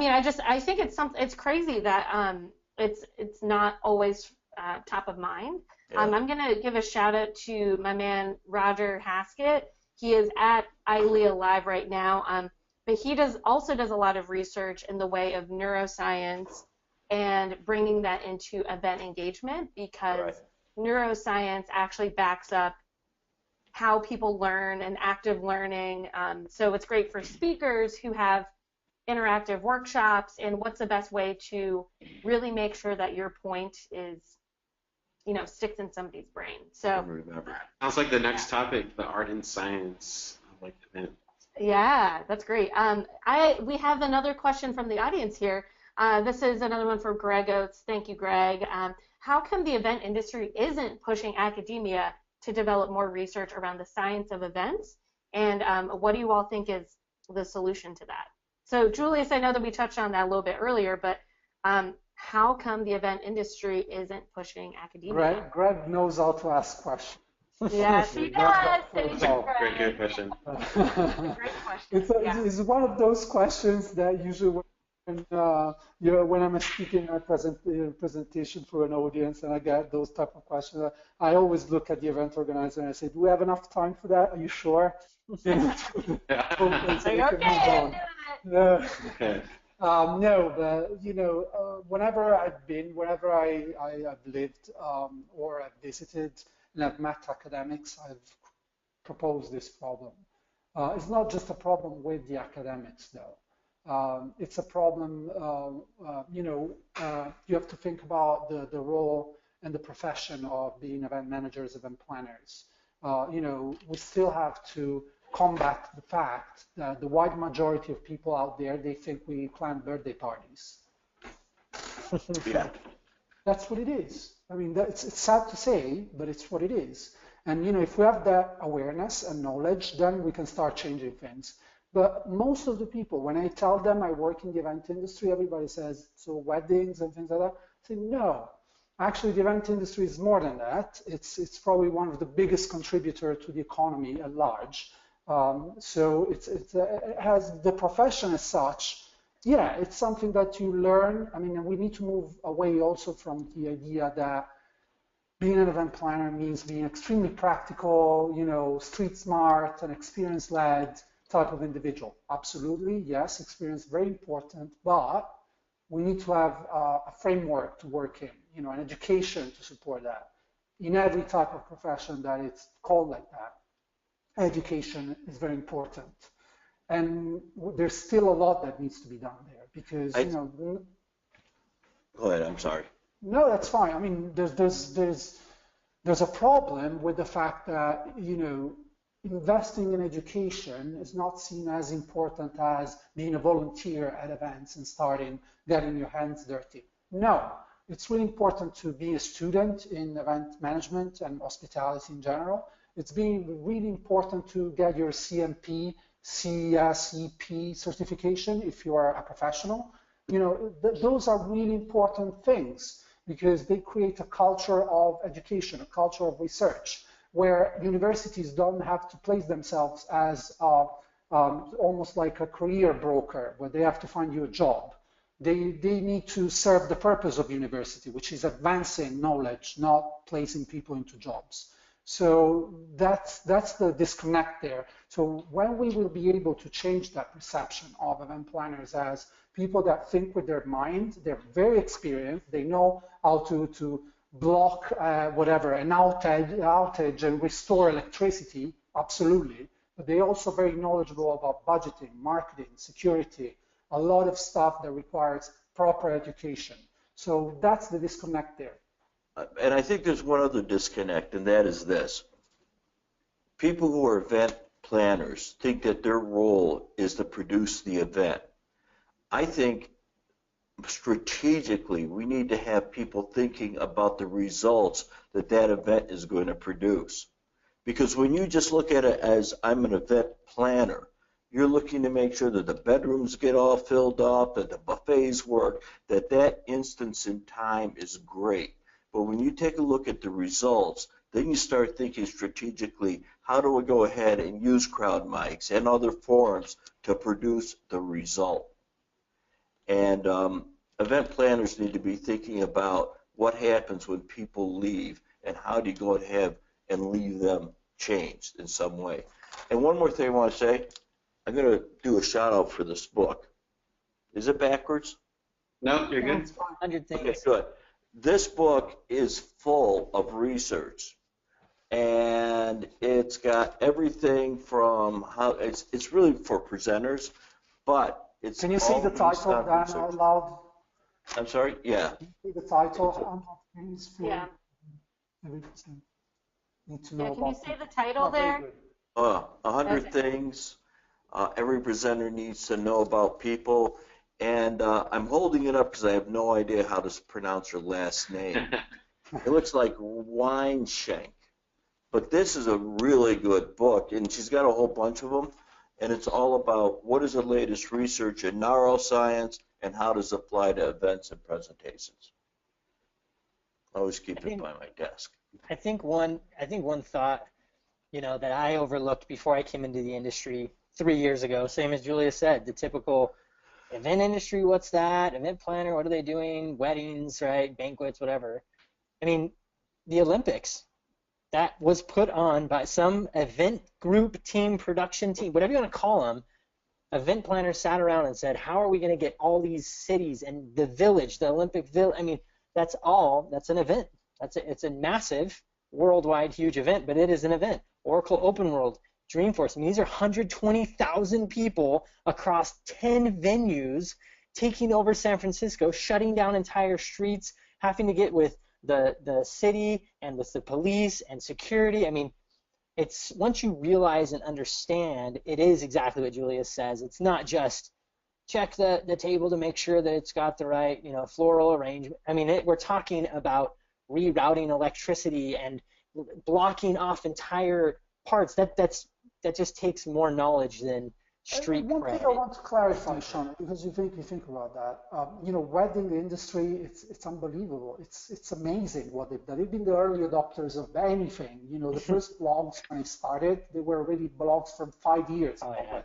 think it's crazy that it's not always top of mind. Yeah. I'm gonna give a shout out to my man Roger Haskett. He is at ILEA Live right now, but he also does a lot of research in the way of neuroscience and bringing that into event engagement, because neuroscience actually backs up how people learn and active learning. So it's great for speakers who have interactive workshops, and what's the best way to really make sure that your point is, sticks in somebody's brain. So sounds like the next topic, the art and science of event. Yeah, that's great. We have another question from the audience here. This is another one from Greg Oates. Thank you, Greg. How come the event industry isn't pushing academia to develop more research around the science of events? And what do you all think is the solution to that? So, Julius, I know that we touched on that a little bit earlier, but how come the event industry isn't pushing academia? Greg knows how to ask questions. Yes, he does. Great, good question. Great question. It's one of those questions that usually when I'm speaking a presentation for an audience and I get those type of questions, I always look at the event organizer and I say, do we have enough time for that? Are you sure? No, but whenever I've lived or I've visited and I've met academics, I've proposed this problem. It's not just a problem with the academics, though. It's a problem, you have to think about the role and the profession of being event managers, event planners. We still have to combat the fact that the wide majority of people out there, they think we plan birthday parties. Yeah. That's what it is. It's sad to say, but it's what it is. And, if we have that awareness and knowledge, then we can start changing things. But most of the people, when I tell them I work in the event industry, everybody says, so weddings and things like that. I say, no. Actually, the event industry is more than that. It's probably one of the biggest contributor to the economy at large. So it has the profession as such. Yeah, it's something that you learn. We need to move away also from the idea that being an event planner means being extremely practical, street smart and experience-led type of individual. Absolutely, yes, experience very important, but we need to have a framework to work in, an education to support that. In every type of profession that it's called like that, education is very important. And there's still a lot that needs to be done there because, Go ahead, I'm sorry. No, that's fine. There's a problem with the fact that, investing in education is not seen as important as being a volunteer at events and getting your hands dirty. No, it's really important to be a student in event management and hospitality in general. It's really important to get your CMP, CEP certification if you are a professional. Those are really important things because they create a culture of education, a culture of research, where universities don't have to place themselves as almost like a career broker where they have to find you a job. They need to serve the purpose of university, which is advancing knowledge, not placing people into jobs. So that's the disconnect there. So when we will be able to change that perception of event planners as people that think with their mind, they're very experienced, they know how to block whatever, an outage and restore electricity, absolutely. But they're also very knowledgeable about budgeting, marketing, security, a lot of stuff that requires proper education. So that's the disconnect there. And I think there's one other disconnect, and that is this. People who are event planners think that their role is to produce the event. I think strategically we need to have people thinking about the results that that event is going to produce. Because when you just look at it as I'm an event planner, you're looking to make sure that the bedrooms get all filled up, that the buffets work, that that instance in time is great. But when you take a look at the results, then you start thinking strategically, how do we go ahead and use crowd mics and other forums to produce the result? And event planners need to be thinking about what happens when people leave and how do you go ahead and leave them changed in some way. And one more thing I want to say, I'm going to do a shout out for this book. Is it backwards? No, you're good. 100 things. Okay, good. This book is full of research, and it's got everything from how it's really for presenters, but it's. Can you see the title, Dan, out loud? I'm sorry. Yeah. Can you see the title? Yeah. Need to know Yeah, can you about say the title there? 100 things every presenter needs to know about people. And I'm holding it up because I have no idea how to pronounce her last name. It looks like Weinshank. But this is a really good book, and she's got a whole bunch of them. And it's all about what is the latest research in neuroscience and how does it apply to events and presentations. I always keep it by my desk. I think one thought, that I overlooked before I came into the industry 3 years ago, same as Julius said, the typical event industry, what's that? Event planner, what are they doing? Weddings, right? Banquets, whatever. I mean, the Olympics, that was put on by some event group, team, production team, whatever you want to call them. Event planners sat around and said, how are we going to get all these cities and the village, the Olympic village? I mean, that's an event. It's a massive, worldwide, huge event, but it is an event. Oracle Open World, Dreamforce. I mean, these are 120,000 people across 10 venues taking over San Francisco, shutting down entire streets, having to get with the city and with the police and security. I mean, it's once you realize and understand, it is exactly what Julius says. It's not just check the table to make sure that it's got the right, floral arrangement. I mean, we're talking about rerouting electricity and blocking off entire parts. That just takes more knowledge than street One cred. thing I want to clarify, Sean, because you think about that. Wedding industry, it's unbelievable. It's amazing what they've done. They've been the early adopters of anything. The first blogs when it started, they were already blogs from 5 years ago. Yeah.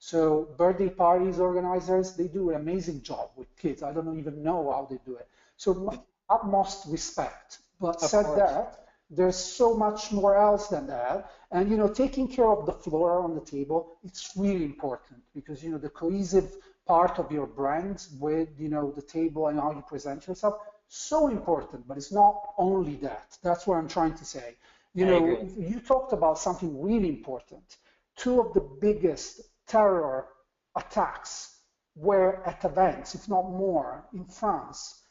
So birthday parties organizers, they do an amazing job with kids. I don't even know how they do it. So utmost respect. But said that, there's so much more else than that. And, taking care of the floor on the table, it's really important because, the cohesive part of your brand with, the table and how you present yourself, so important, but it's not only that. That's what I'm trying to say. You talked about something really important. Two of the biggest terror attacks were at events, if not more, in France,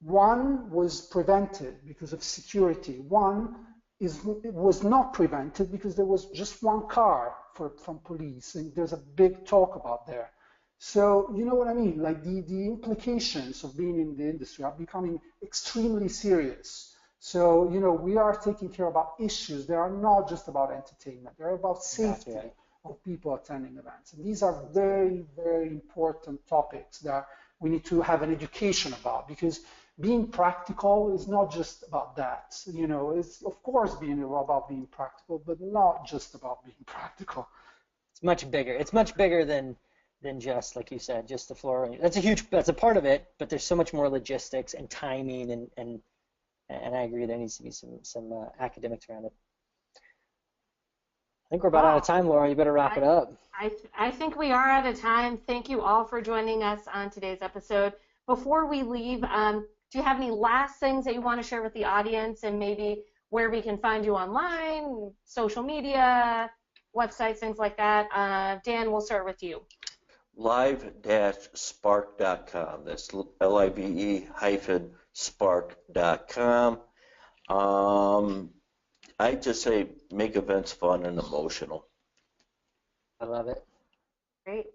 One was prevented because of security. One was not prevented because there was just one car from police, and there's a big talk about there. So you know what I mean? Like the implications of being in the industry are becoming extremely serious. So we are taking care about issues that are not just about entertainment; they're about safety of people attending events. And these are very, very important topics that we need to have an education about because being practical is not just about that. It's of course about being practical, but not just about being practical. It's much bigger. It's much bigger than just, like you said, just the floor. That's a part of it, but there's so much more logistics and timing, and I agree there needs to be some academics around it. I think we're about out of time, Laura. You better wrap it up. I think we are out of time. Thank you all for joining us on today's episode. Before we leave, do you have any last things that you want to share with the audience, and maybe where we can find you online, social media, websites, things like that? Dan, we'll start with you. live-spark.com. That's live-spark.com. I just say make events fun and emotional. I love it. Great.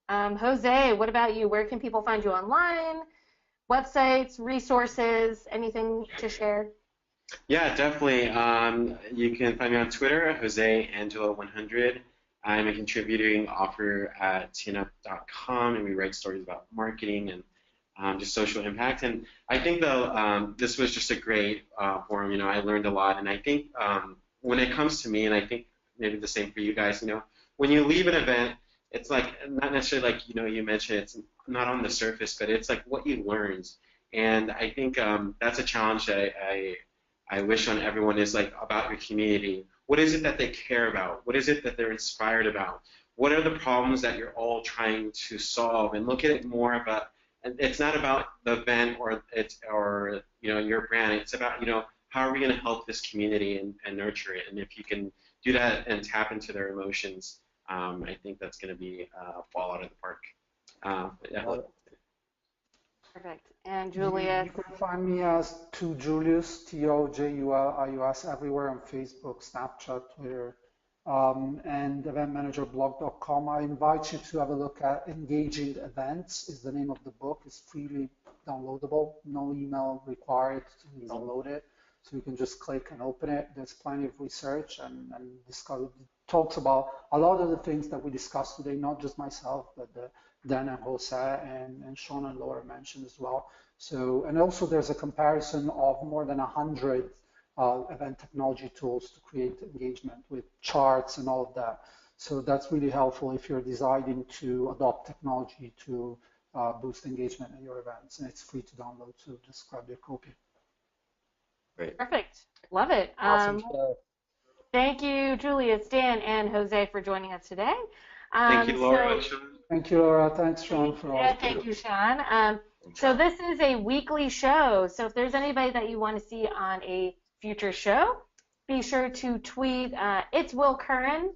Jose, what about you? Where can people find you online? Websites, resources, anything to share? Yeah, definitely. You can find me on Twitter, JoseAngelo100. I'm a contributing author at TINT.com, and we write stories about marketing and just social impact. And I think, though, this was just a great forum. You know, I learned a lot, and I think when it comes to me, and I think maybe the same for you guys, you know, when you leave an event, it's like not necessarily like, you know, you mentioned it's not on the surface, but it's like what you learned. And I think that's a challenge that I wish on everyone is like about your community. What is it that they care about? What is it that they're inspired about? What are the problems that you're all trying to solve? And look at it more about, it's not about the event or you know, your brand. It's about, you know, how are we going to help this community and nurture it? And if you can do that and tap into their emotions, I think that's going to be a fall out of the park. Yeah. Perfect. And Julius? You can find me as Julius, TOJULIUS, everywhere on Facebook, Snapchat, Twitter, and eventmanagerblog.com. I invite you to have a look at Engaging Events is the name of the book. It's freely downloadable, no email required to download it. So you can just click and open it. There's plenty of research and talks about a lot of the things that we discussed today, not just myself, but Dan and Jose and Sean and Laura mentioned as well. So, and also there's a comparison of more than 100 event technology tools to create engagement with charts and all of that. So that's really helpful if you're deciding to adopt technology to boost engagement in your events. And it's free to download, so just grab your copy. Great. Perfect. Love it. Awesome show. Thank you, Julius, Dan, and Jose for joining us today. Thank you, Laura. Thank you, Laura. Thanks, Sean, for all. Thank you, Sean. So this is a weekly show. So if there's anybody that you want to see on a future show, be sure to tweet It's Will Curran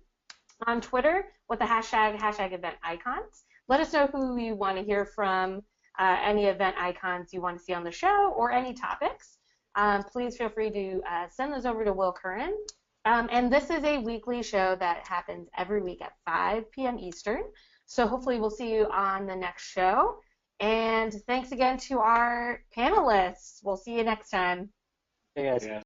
on Twitter with the hashtag event icons. Let us know who you want to hear from, any event icons you want to see on the show, or any topics. Please feel free to send those over to Will Curran. And this is a weekly show that happens every week at 5 p.m. Eastern. So hopefully we'll see you on the next show. And thanks again to our panelists. We'll see you next time. Hey, guys. Yeah.